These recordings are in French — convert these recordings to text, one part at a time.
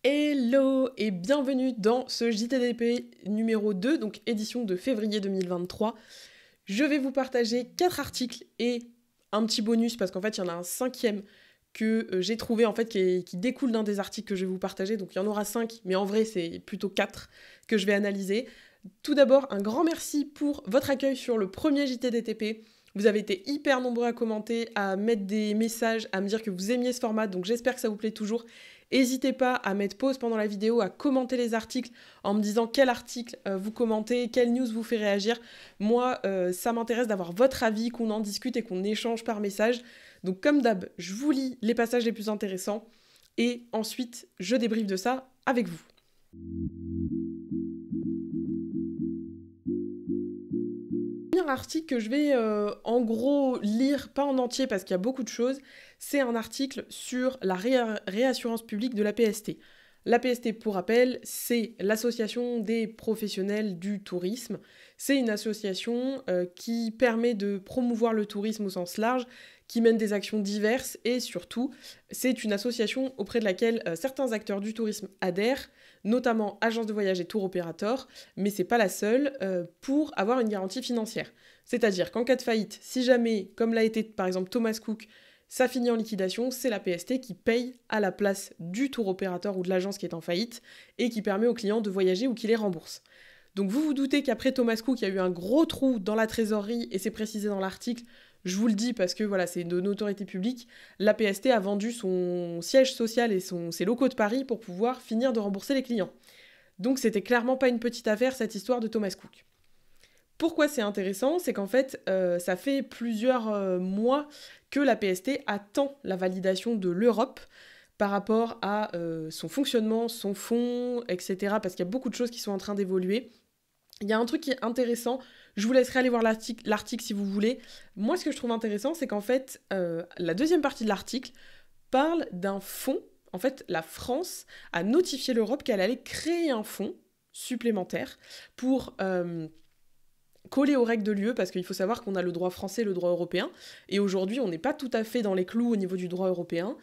Hello et bienvenue dans ce JTDP numéro 2, donc édition de février 2023. Je vais vous partager 4 articles et un petit bonus parce qu'en fait il y en a un cinquième que j'ai trouvé en fait qui découle d'un des articles que je vais vous partager, donc il y en aura 5, mais en vrai c'est plutôt 4 que je vais analyser. Tout d'abord, un grand merci pour votre accueil sur le premier JTDTP. Vous avez été hyper nombreux à commenter, à mettre des messages, à me dire que vous aimiez ce format, donc j'espère que ça vous plaît toujours. N'hésitez pas à mettre pause pendant la vidéo, à commenter les articles en me disant quel article vous commentez, quelle news vous fait réagir. Moi, ça m'intéresse d'avoir votre avis, qu'on en discute et qu'on échange par message. Donc comme d'hab, je vous lis les passages les plus intéressants et ensuite je débriefe de ça avec vous. Le premier article que je vais en gros lire, pas en entier parce qu'il y a beaucoup de choses, c'est un article sur la réassurance publique de l'APST. L'APST, pour rappel, c'est l'association des professionnels du tourisme. C'est une association qui permet de promouvoir le tourisme au sens large, qui mène des actions diverses et surtout, c'est une association auprès de laquelle certains acteurs du tourisme adhèrent, notamment agences de voyage et tour opérateurs, mais c'est pas la seule, pour avoir une garantie financière. C'est-à-dire qu'en cas de faillite, si jamais, comme l'a été par exemple Thomas Cook, ça finit en liquidation, c'est la PST qui paye à la place du tour opérateur ou de l'agence qui est en faillite et qui permet aux clients de voyager ou qui les rembourse. Donc vous vous doutez qu'après Thomas Cook, il y a eu un gros trou dans la trésorerie et c'est précisé dans l'article. Je vous le dis parce que voilà, c'est de notoriété publique. La PST a vendu son siège social et ses locaux de Paris pour pouvoir finir de rembourser les clients. Donc c'était clairement pas une petite affaire cette histoire de Thomas Cook. Pourquoi c'est intéressant? C'est qu'en fait, ça fait plusieurs mois que la PST attend la validation de l'Europe par rapport à son fonctionnement, son fonds, etc. Parce qu'il y a beaucoup de choses qui sont en train d'évoluer. Il y a un truc qui est intéressant, je vous laisserai aller voir l'article si vous voulez. Moi, ce que je trouve intéressant, c'est qu'en fait, la deuxième partie de l'article parle d'un fonds. En fait, la France a notifié l'Europe qu'elle allait créer un fonds supplémentaire pour coller aux règles de l'UE, parce qu'il faut savoir qu'on a le droit français et le droit européen, et aujourd'hui, on n'est pas tout à fait dans les clous au niveau du droit européen,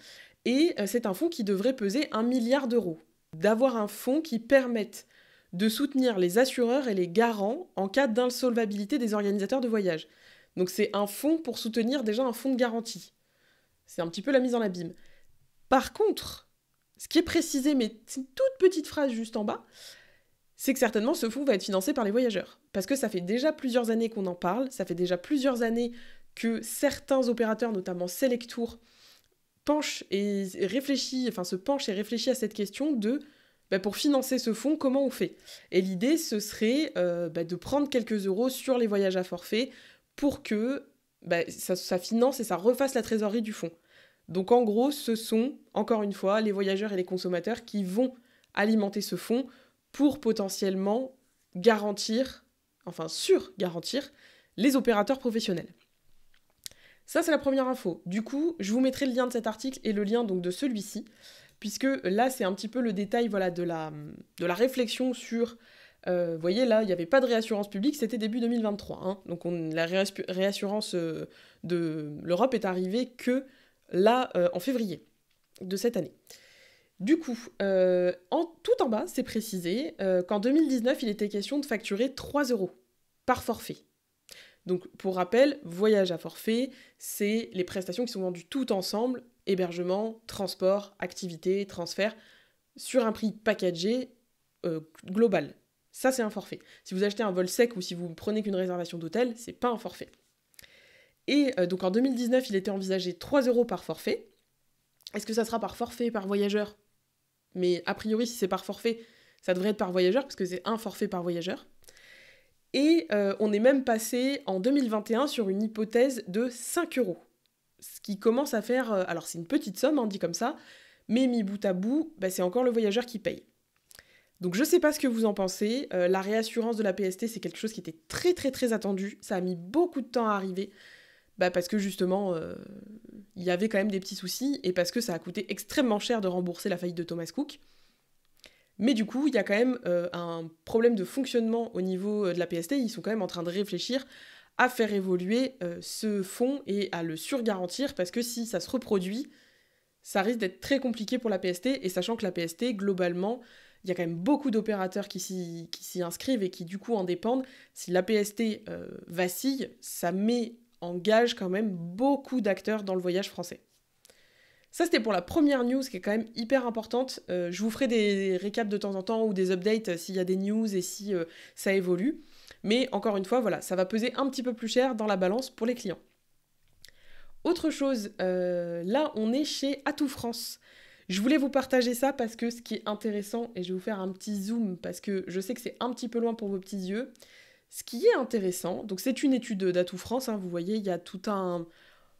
et c'est un fonds qui devrait peser 1 milliard d'euros. D'avoir un fonds qui permette de soutenir les assureurs et les garants en cas d'insolvabilité des organisateurs de voyage. Donc c'est un fonds pour soutenir déjà un fonds de garantie. C'est un petit peu la mise en abîme. Par contre, ce qui est précisé, mais c'est une toute petite phrase juste en bas, c'est que certainement ce fonds va être financé par les voyageurs. Parce que ça fait déjà plusieurs années qu'on en parle, ça fait déjà plusieurs années que certains opérateurs, notamment Selectour, se penchent et réfléchissent à cette question de pour financer ce fonds, comment on fait? Et l'idée, ce serait de prendre quelques euros sur les voyages à forfait pour que ça finance et ça refasse la trésorerie du fonds. Donc en gros, ce sont, encore une fois, les voyageurs et les consommateurs qui vont alimenter ce fonds pour potentiellement sur-garantir les opérateurs professionnels. Ça, c'est la première info. Du coup, je vous mettrai le lien de cet article et le lien donc de celui-ci, puisque là, c'est un petit peu le détail de la réflexion sur... vous voyez, là, il n'y avait pas de réassurance publique, c'était début 2023. Hein, donc la réassurance de l'Europe est arrivée que là, en février de cette année. Du coup, tout en bas, c'est précisé qu'en 2019, il était question de facturer 3 euros par forfait. Donc, pour rappel, voyage à forfait, c'est les prestations qui sont vendues tout ensemble, hébergement, transport, activité, transfert, sur un prix packagé global. Ça, c'est un forfait. Si vous achetez un vol sec ou si vous prenez qu'une réservation d'hôtel, c'est pas un forfait. Et donc en 2019, il était envisagé 3 euros par forfait. Est-ce que ça sera par forfait, par voyageur? Mais a priori, si c'est par forfait, ça devrait être par voyageur, parce que c'est un forfait par voyageur. Et on est même passé en 2021 sur une hypothèse de 5 euros. Ce qui commence à faire... alors c'est une petite somme, hein, dit comme ça, mais mis bout à bout, c'est encore le voyageur qui paye. Donc je sais pas ce que vous en pensez, la réassurance de la PST, c'est quelque chose qui était très très très attendu, ça a mis beaucoup de temps à arriver, parce que justement, il y avait quand même des petits soucis, et parce que ça a coûté extrêmement cher de rembourser la faillite de Thomas Cook. Mais du coup, il y a quand même un problème de fonctionnement au niveau de la PST, ils sont quand même en train de réfléchir à faire évoluer ce fonds et à le surgarantir, parce que si ça se reproduit, ça risque d'être très compliqué pour la PST, et sachant que la PST, globalement, il y a quand même beaucoup d'opérateurs qui s'y inscrivent et qui du coup en dépendent. Si la PST vacille, ça met en gage quand même beaucoup d'acteurs dans le voyage français. Ça, c'était pour la première news qui est quand même hyper importante. Je vous ferai des récaps de temps en temps ou des updates s'il y a des news et si ça évolue. Mais encore une fois, voilà, ça va peser un petit peu plus cher dans la balance pour les clients. Autre chose, là, on est chez Atout France. Je voulais vous partager ça parce que ce qui est intéressant, et je vais vous faire un petit zoom parce que je sais que c'est un petit peu loin pour vos petits yeux. Ce qui est intéressant, donc c'est une étude d'Atout France, hein, vous voyez, il y a tout un...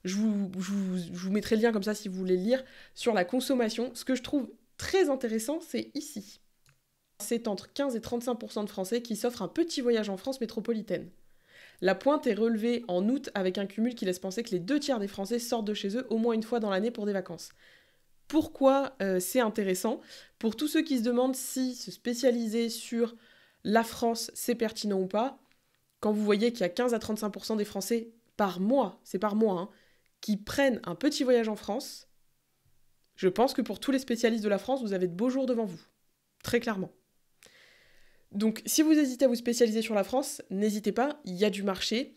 Je vous mettrai le lien comme ça si vous voulez le lire, sur la consommation. Ce que je trouve très intéressant, c'est ici. C'est entre 15 et 35% de Français qui s'offrent un petit voyage en France métropolitaine. La pointe est relevée en août avec un cumul qui laisse penser que les 2/3 des Français sortent de chez eux au moins une fois dans l'année pour des vacances. Pourquoi c'est intéressant? Pour tous ceux qui se demandent si se spécialiser sur la France, c'est pertinent ou pas, quand vous voyez qu'il y a 15 à 35% des Français par mois, c'est par mois, hein, qui prennent un petit voyage en France, je pense que pour tous les spécialistes de la France, vous avez de beaux jours devant vous. Très clairement. Donc, si vous hésitez à vous spécialiser sur la France, n'hésitez pas, il y a du marché.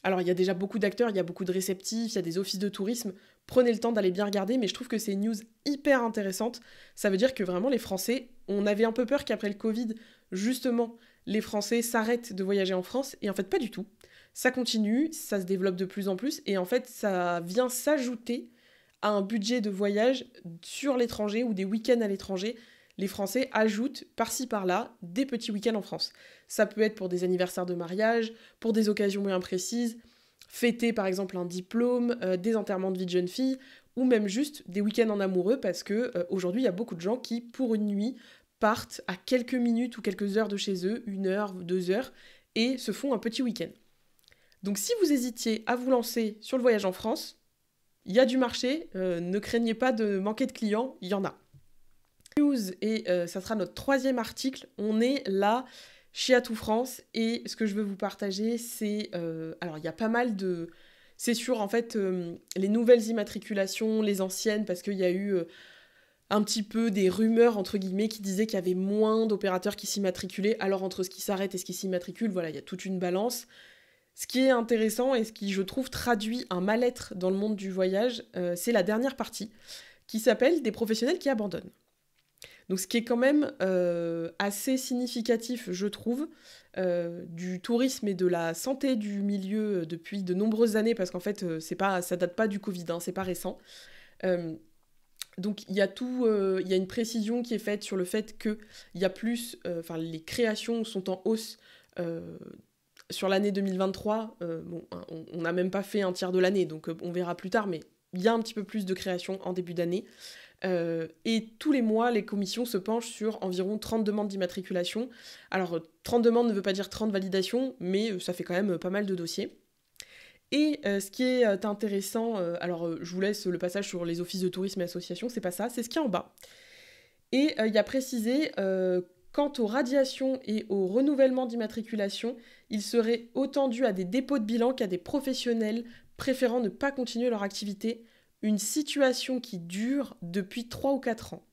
Alors, il y a déjà beaucoup d'acteurs, il y a beaucoup de réceptifs, il y a des offices de tourisme. Prenez le temps d'aller bien regarder, mais je trouve que c'est une news hyper intéressante. Ça veut dire que vraiment, les Français, on avait un peu peur qu'après le Covid, justement, les Français s'arrêtent de voyager en France, et en fait, pas du tout. Ça continue, ça se développe de plus en plus, et en fait, ça vient s'ajouter à un budget de voyage sur l'étranger ou des week-ends à l'étranger. Les Français ajoutent par-ci par-là des petits week-ends en France. Ça peut être pour des anniversaires de mariage, pour des occasions bien précises, fêter par exemple un diplôme, des enterrements de vie de jeune fille, ou même juste des week-ends en amoureux, parce que aujourd'hui il y a beaucoup de gens qui, pour une nuit, partent à quelques minutes ou quelques heures de chez eux, 1 heure, 2 heures, et se font un petit week-end. Donc si vous hésitiez à vous lancer sur le voyage en France, il y a du marché, ne craignez pas de manquer de clients, il y en a. News, et ça sera notre 3e article, on est là chez Atout France, et ce que je veux vous partager, c'est... alors il y a pas mal de... C'est sur en fait les nouvelles immatriculations, les anciennes, parce qu'il y a eu un petit peu des rumeurs, entre guillemets, qui disaient qu'il y avait moins d'opérateurs qui s'immatriculaient, alors entre ce qui s'arrête et ce qui s'immatricule, voilà, il y a toute une balance. Ce qui est intéressant et ce qui, je trouve, traduit un mal-être dans le monde du voyage, c'est la dernière partie, qui s'appelle « Des professionnels qui abandonnent ». Donc ce qui est quand même assez significatif, je trouve, du tourisme et de la santé du milieu depuis de nombreuses années, parce qu'en fait, ça date pas du Covid, hein, c'est pas récent. Donc il y a il y a une précision qui est faite sur le fait que il y a plus, les créations sont en hausse sur l'année 2023. Bon, on n'a même pas fait un tiers de l'année, donc on verra plus tard, mais il y a un petit peu plus de créations en début d'année. Et tous les mois, les commissions se penchent sur environ 30 demandes d'immatriculation. Alors, 30 demandes ne veut pas dire 30 validations, mais ça fait quand même pas mal de dossiers. Et ce qui est intéressant, je vous laisse le passage sur les offices de tourisme et associations, c'est pas ça, c'est ce qui est en bas. Et il y a précisé, quant aux radiations et au renouvellement d'immatriculation, il serait autant dû à des dépôts de bilan qu'à des professionnels préférant ne pas continuer leur activité, une situation qui dure depuis 3 ou 4 ans.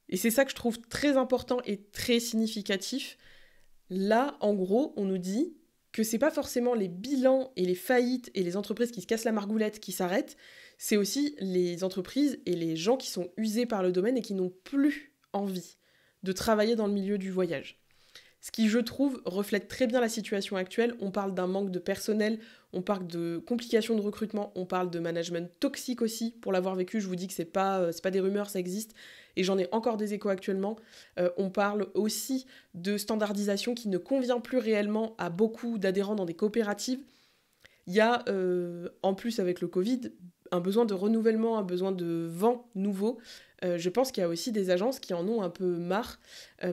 Et c'est ça que je trouve très important et très significatif. Là, en gros, on nous dit que c'est pas forcément les bilans et les faillites et les entreprises qui se cassent la margoulette qui s'arrêtent, c'est aussi les entreprises et les gens qui sont usés par le domaine et qui n'ont plus envie de travailler dans le milieu du voyage. Ce qui, je trouve, reflète très bien la situation actuelle. On parle d'un manque de personnel, on parle de complications de recrutement, on parle de management toxique aussi. Pour l'avoir vécu, je vous dis que c'est pas des rumeurs, ça existe. Et j'en ai encore des échos actuellement. On parle aussi de standardisation qui ne convient plus réellement à beaucoup d'adhérents dans des coopératives. Il y a, en plus avec le Covid, un besoin de renouvellement, un besoin de vent nouveau. Je pense qu'il y a aussi des agences qui en ont un peu marre,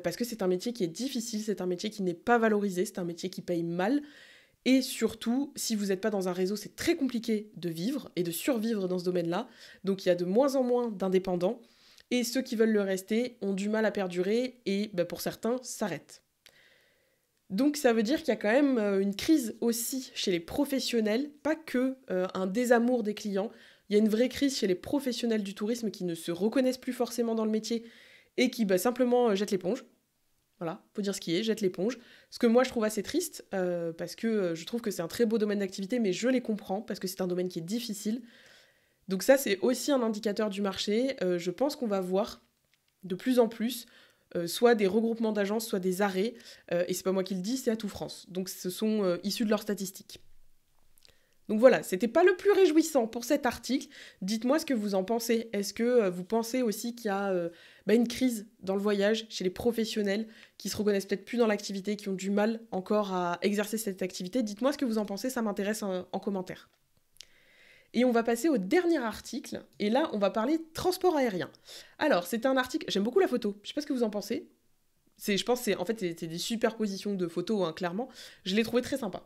parce que c'est un métier qui est difficile, c'est un métier qui n'est pas valorisé, c'est un métier qui paye mal. Et surtout, si vous n'êtes pas dans un réseau, c'est très compliqué de vivre et de survivre dans ce domaine-là. Donc il y a de moins en moins d'indépendants. Et ceux qui veulent le rester ont du mal à perdurer et pour certains, s'arrêtent. Donc ça veut dire qu'il y a quand même une crise aussi chez les professionnels, pas que un désamour des clients. Il y a une vraie crise chez les professionnels du tourisme qui ne se reconnaissent plus forcément dans le métier et qui simplement jettent l'éponge. Voilà, faut dire ce qui est, jettent l'éponge. Ce que moi je trouve assez triste, parce que je trouve que c'est un très beau domaine d'activité, mais je les comprends, parce que c'est un domaine qui est difficile. Donc ça, c'est aussi un indicateur du marché. Je pense qu'on va voir de plus en plus soit des regroupements d'agences, soit des arrêts. Et c'est pas moi qui le dis, c'est Atout France. Donc ce sont issus de leurs statistiques. Donc voilà, c'était pas le plus réjouissant pour cet article. Dites-moi ce que vous en pensez. Est-ce que vous pensez aussi qu'il y a une crise dans le voyage chez les professionnels qui se reconnaissent peut-être plus dans l'activité, qui ont du mal encore à exercer cette activité? Dites-moi ce que vous en pensez, ça m'intéresse en commentaire. Et on va passer au dernier article, et là on va parler de transport aérien. Alors c'est un article, j'aime beaucoup la photo, je sais pas ce que vous en pensez. Je pense que c'est des superpositions de photos, hein, clairement. Je l'ai trouvé très sympa.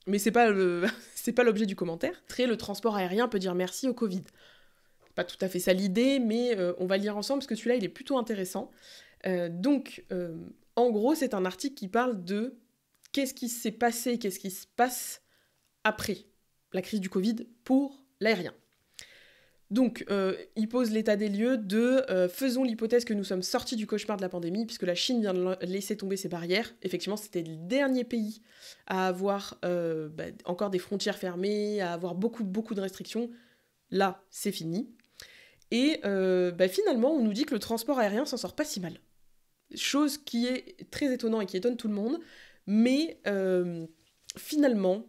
Mais c'est pas l'objet du commentaire. Le transport aérien peut dire merci au Covid. Pas tout à fait ça l'idée, mais on va le lire ensemble parce que celui-là il est plutôt intéressant. En gros, c'est un article qui parle de qu'est-ce qui s'est passé, qu'est-ce qui se passe après la crise du Covid pour l'aérien. Donc, il pose l'état des lieux de faisons l'hypothèse que nous sommes sortis du cauchemar de la pandémie, puisque la Chine vient de laisser tomber ses barrières. Effectivement, c'était le dernier pays à avoir encore des frontières fermées, à avoir beaucoup de restrictions. Là, c'est fini. Et finalement, on nous dit que le transport aérien s'en sort pas si mal. Chose qui est très étonnante et qui étonne tout le monde. Mais finalement,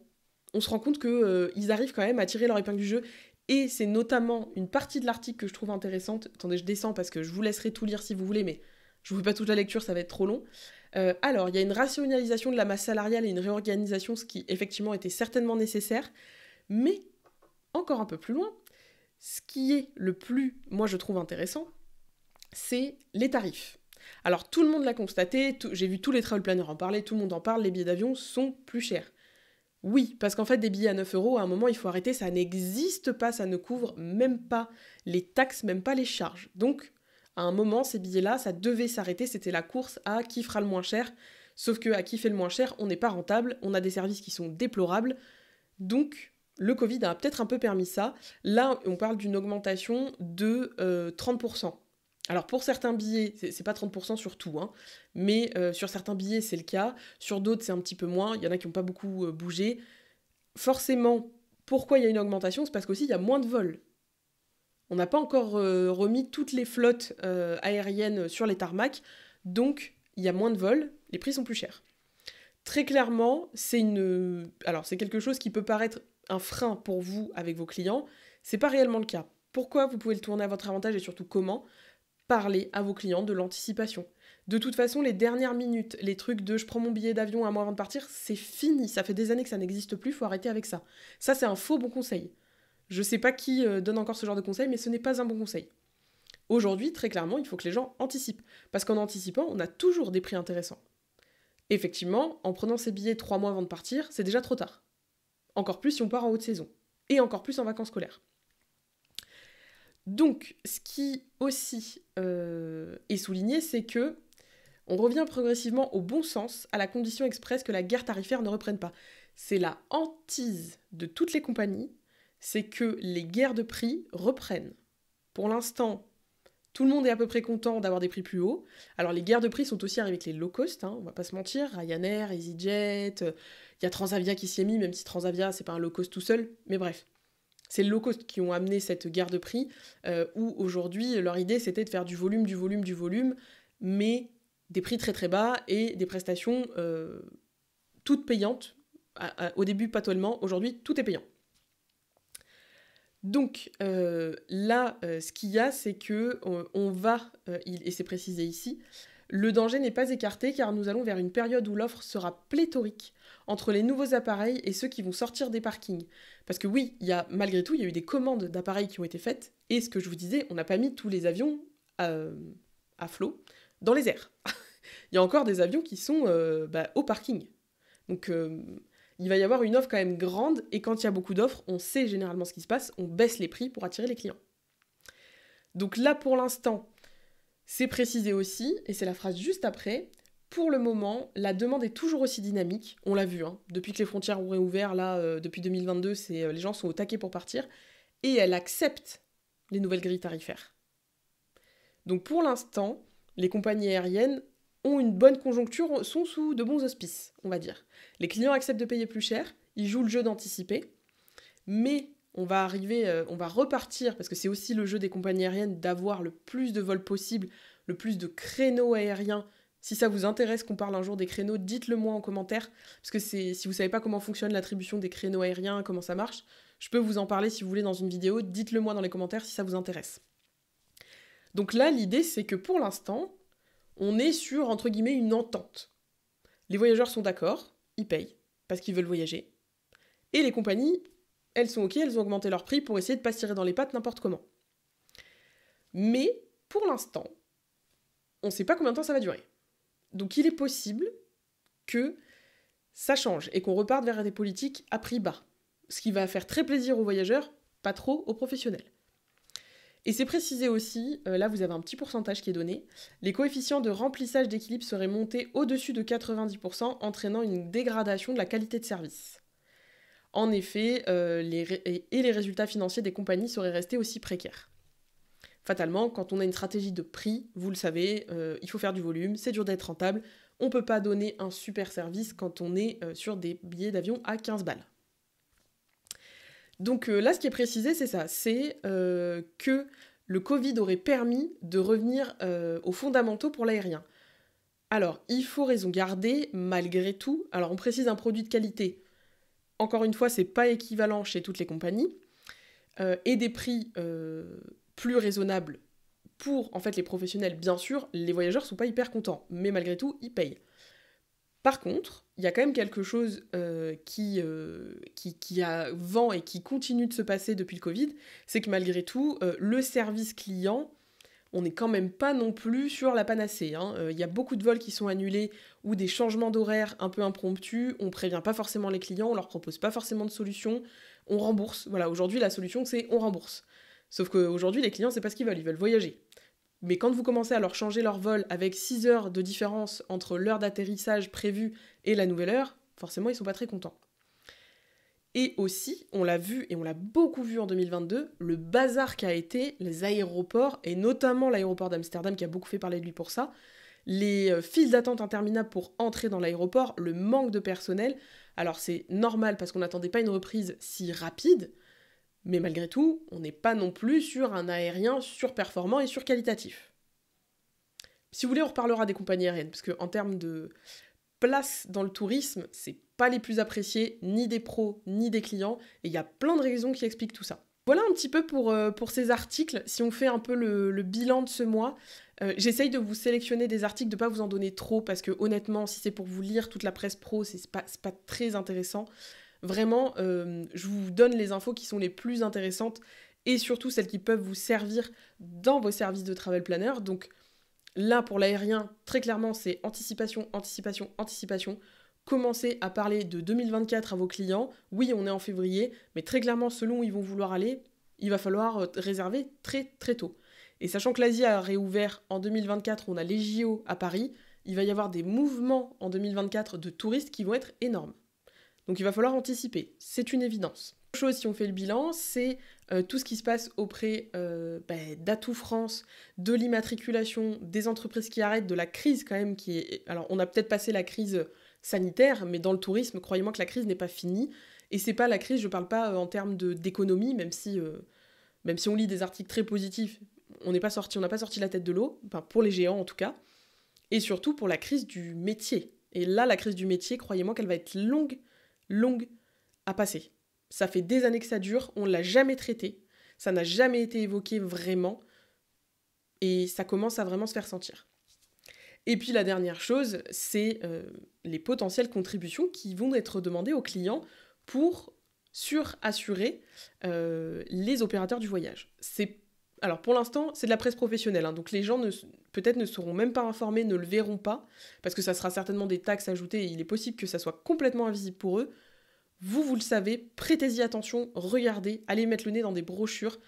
on se rend compte qu'ils arrivent quand même à tirer leur épingle du jeu. Et c'est notamment une partie de l'article que je trouve intéressante. Attendez, je descends parce que je vous laisserai tout lire si vous voulez, mais je vous fais pas toute la lecture, ça va être trop long. Alors, il y a une rationalisation de la masse salariale et une réorganisation, ce qui effectivement était certainement nécessaire. Mais, encore un peu plus loin, ce qui est le plus, moi je trouve intéressant, c'est les tarifs. Alors, tout le monde l'a constaté, j'ai vu tous les travel planners en parler, tout le monde en parle, les billets d'avion sont plus chers. Oui, parce qu'en fait, des billets à 9 €, à un moment, il faut arrêter, ça n'existe pas, ça ne couvre même pas les taxes, même pas les charges. Donc, à un moment, ces billets-là, ça devait s'arrêter, c'était la course à qui fera le moins cher. Sauf que à qui fait le moins cher, on n'est pas rentable, on a des services qui sont déplorables. Donc, le Covid a peut-être un peu permis ça. Là, on parle d'une augmentation de 30%. Alors pour certains billets, c'est pas 30% sur tout, hein, mais sur certains billets c'est le cas, sur d'autres c'est un petit peu moins, il y en a qui n'ont pas beaucoup bougé. Forcément, pourquoi il y a une augmentation? C'est parce qu'aussi il y a moins de vols. On n'a pas encore remis toutes les flottes aériennes sur les tarmacs, donc il y a moins de vols, les prix sont plus chers. Très clairement, c'est quelque chose qui peut paraître un frein pour vous avec vos clients, c'est pas réellement le cas. Pourquoi vous pouvez le tourner à votre avantage et surtout comment? Parler à vos clients de l'anticipation. De toute façon, les dernières minutes, les trucs de je prends mon billet d'avion un mois avant de partir, c'est fini. Ça fait des années que ça n'existe plus, faut arrêter avec ça. Ça, c'est un faux bon conseil. Je sais pas qui donne encore ce genre de conseil, mais ce n'est pas un bon conseil. Aujourd'hui, très clairement, il faut que les gens anticipent. Parce qu'en anticipant, on a toujours des prix intéressants. Effectivement, en prenant ses billets 3 mois avant de partir, c'est déjà trop tard. Encore plus si on part en haute saison. Et encore plus en vacances scolaires. Donc, ce qui aussi est souligné, c'est que on revient progressivement au bon sens, à la condition expresse que la guerre tarifaire ne reprenne pas. C'est la hantise de toutes les compagnies, c'est que les guerres de prix reprennent. Pour l'instant, tout le monde est à peu près content d'avoir des prix plus hauts. Alors les guerres de prix sont aussi arrivées avec les low cost, hein, on va pas se mentir, Ryanair, EasyJet, il y a Transavia qui s'y est mis, même si Transavia c'est pas un low cost tout seul, mais bref. C'est les low cost qui ont amené cette guerre de prix, où aujourd'hui, leur idée, c'était de faire du volume, mais des prix très très bas et des prestations toutes payantes. Au début, pas tellement, aujourd'hui, tout est payant. Donc là, ce qu'il y a, c'est que on va, et c'est précisé ici, le danger n'est pas écarté car nous allons vers une période où l'offre sera pléthorique entre les nouveaux appareils et ceux qui vont sortir des parkings. Parce que oui, malgré tout, il y a eu des commandes d'appareils qui ont été faites, et ce que je vous disais, on n'a pas mis tous les avions à flot dans les airs. Il y a encore des avions qui sont au parking. Donc il va y avoir une offre quand même grande, et quand il y a beaucoup d'offres, on sait généralement ce qui se passe, on baisse les prix pour attirer les clients. Donc là, pour l'instant, c'est précisé aussi, et c'est la phrase juste après, pour le moment, la demande est toujours aussi dynamique, on l'a vu, hein, depuis que les frontières ont réouvert, là, depuis 2022, les gens sont au taquet pour partir, et elle accepte les nouvelles grilles tarifaires. Donc pour l'instant, les compagnies aériennes ont une bonne conjoncture, sont sous de bons auspices, on va dire. Les clients acceptent de payer plus cher, ils jouent le jeu d'anticiper, mais on va repartir, parce que c'est aussi le jeu des compagnies aériennes d'avoir le plus de vols possible, le plus de créneaux aériens. Si ça vous intéresse qu'on parle un jour des créneaux, dites-le moi en commentaire, parce que si vous savez pas comment fonctionne l'attribution des créneaux aériens, comment ça marche, je peux vous en parler si vous voulez dans une vidéo, dites-le moi dans les commentaires si ça vous intéresse. Donc là, l'idée, c'est que pour l'instant, on est sur, entre guillemets, une entente. Les voyageurs sont d'accord, ils payent, parce qu'ils veulent voyager. Et les compagnies, elles sont OK, elles ont augmenté leur prix pour essayer de ne pas se tirer dans les pattes n'importe comment. Mais, pour l'instant, on ne sait pas combien de temps ça va durer. Donc il est possible que ça change et qu'on reparte vers des politiques à prix bas. Ce qui va faire très plaisir aux voyageurs, pas trop aux professionnels. Et c'est précisé aussi, là vous avez un petit pourcentage qui est donné, les coefficients de remplissage d'équilibre seraient montés au-dessus de 90%, entraînant une dégradation de la qualité de service. En effet, les résultats financiers des compagnies seraient restés aussi précaires. Fatalement, quand on a une stratégie de prix, vous le savez, il faut faire du volume, c'est dur d'être rentable, on ne peut pas donner un super service quand on est sur des billets d'avion à 15 balles. Donc là, ce qui est précisé, c'est ça, c'est que le Covid aurait permis de revenir aux fondamentaux pour l'aérien. Alors, il faut raison garder, malgré tout, alors on précise un produit de qualité, encore une fois, c'est pas équivalent chez toutes les compagnies, et des prix plus raisonnables pour, en fait, les professionnels, bien sûr, les voyageurs sont pas hyper contents, mais malgré tout, ils payent. Par contre, il y a quand même quelque chose qui a vent et qui continue de se passer depuis le Covid, c'est que malgré tout, le service client, on n'est quand même pas non plus sur la panacée. Y a beaucoup de vols qui sont annulés ou des changements d'horaire un peu impromptus, on prévient pas forcément les clients, on leur propose pas forcément de solution, on rembourse. Voilà, aujourd'hui la solution c'est on rembourse. Sauf qu'aujourd'hui les clients c'est pas ce qu'ils veulent voyager. Mais quand vous commencez à leur changer leur vol avec 6 heures de différence entre l'heure d'atterrissage prévue et la nouvelle heure, forcément ils sont pas très contents. Et aussi, on l'a vu, et on l'a beaucoup vu en 2022, le bazar qu'a été les aéroports, et notamment l'aéroport d'Amsterdam qui a beaucoup fait parler de lui pour ça, les files d'attente interminables pour entrer dans l'aéroport, le manque de personnel. Alors c'est normal parce qu'on n'attendait pas une reprise si rapide, mais malgré tout, on n'est pas non plus sur un aérien surperformant et surqualitatif. Si vous voulez, on reparlera des compagnies aériennes, parce qu'en termes de place dans le tourisme, c'est pas les plus appréciés, ni des pros, ni des clients, et il y a plein de raisons qui expliquent tout ça. Voilà un petit peu pour ces articles. Si on fait un peu le bilan de ce mois, j'essaye de vous sélectionner des articles, de ne pas vous en donner trop, parce que honnêtement, si c'est pour vous lire toute la presse pro, c'est pas très intéressant. Vraiment, je vous donne les infos qui sont les plus intéressantes, et surtout celles qui peuvent vous servir dans vos services de travel planner. Donc là, pour l'aérien, très clairement, c'est anticipation, anticipation, anticipation. Commencez à parler de 2024 à vos clients. Oui, on est en février, mais très clairement, selon où ils vont vouloir aller, il va falloir réserver très très tôt. Et sachant que l'Asie a réouvert en 2024, on a les JO à Paris, il va y avoir des mouvements en 2024 de touristes qui vont être énormes. Donc il va falloir anticiper, c'est une évidence. Autre chose, si on fait le bilan, c'est tout ce qui se passe auprès d'Atout France, de l'immatriculation, des entreprises qui arrêtent, de la crise quand même qui est... Alors on a peut-être passé la crise sanitaire, mais dans le tourisme, croyez-moi que la crise n'est pas finie. Et c'est pas la crise, je parle pas en termes d'économie, même si on lit des articles très positifs, on n'a pas sorti la tête de l'eau, enfin, pour les géants en tout cas, et surtout pour la crise du métier. Et là, la crise du métier, croyez-moi qu'elle va être longue à passer. Ça fait des années que ça dure, on ne l'a jamais traité, ça n'a jamais été évoqué vraiment, et ça commence à vraiment se faire sentir. Et puis la dernière chose, c'est les potentielles contributions qui vont être demandées aux clients pour surassurer les opérateurs du voyage. Alors pour l'instant, c'est de la presse professionnelle, donc les gens peut-être ne seront même pas informés, ne le verront pas, parce que ça sera certainement des taxes ajoutées, et il est possible que ça soit complètement invisible pour eux. Vous le savez, prêtez-y attention, regardez, allez mettre le nez dans des brochures,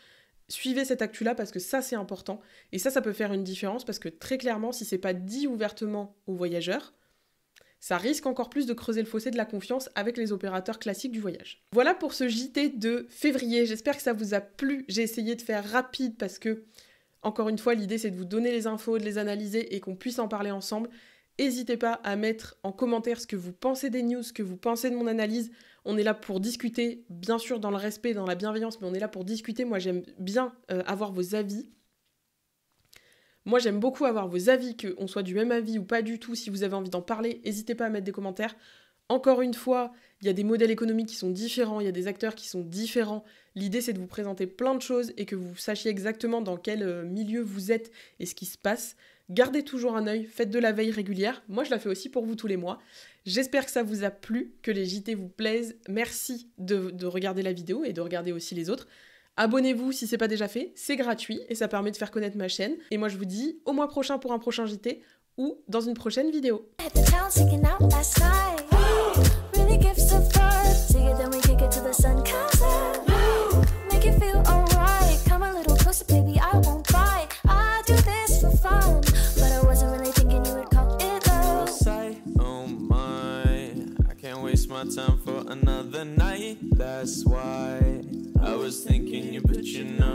suivez cette actu-là parce que ça c'est important, et ça peut faire une différence, parce que très clairement, si c'est pas dit ouvertement aux voyageurs, ça risque encore plus de creuser le fossé de la confiance avec les opérateurs classiques du voyage. Voilà pour ce JT de février, j'espère que ça vous a plu. J'ai essayé de faire rapide parce que, encore une fois, l'idée c'est de vous donner les infos, de les analyser et qu'on puisse en parler ensemble. N'hésitez pas à mettre en commentaire ce que vous pensez des news, ce que vous pensez de mon analyse. On est là pour discuter, bien sûr dans le respect, dans la bienveillance, mais on est là pour discuter. Moi j'aime bien avoir vos avis. Moi, j'aime beaucoup avoir vos avis, qu'on soit du même avis ou pas du tout. Si vous avez envie d'en parler, n'hésitez pas à mettre des commentaires. Encore une fois, il y a des modèles économiques qui sont différents, il y a des acteurs qui sont différents. L'idée, c'est de vous présenter plein de choses et que vous sachiez exactement dans quel milieu vous êtes et ce qui se passe. Gardez toujours un œil, faites de la veille régulière. Moi, je la fais aussi pour vous tous les mois. J'espère que ça vous a plu, que les JT vous plaisent. Merci de regarder la vidéo et de regarder aussi les autres. Abonnez-vous si c'est pas déjà fait, c'est gratuit et ça permet de faire connaître ma chaîne. Et moi je vous dis au mois prochain pour un prochain JT ou dans une prochaine vidéo. My time for another night. That's why I was thinking you, but you know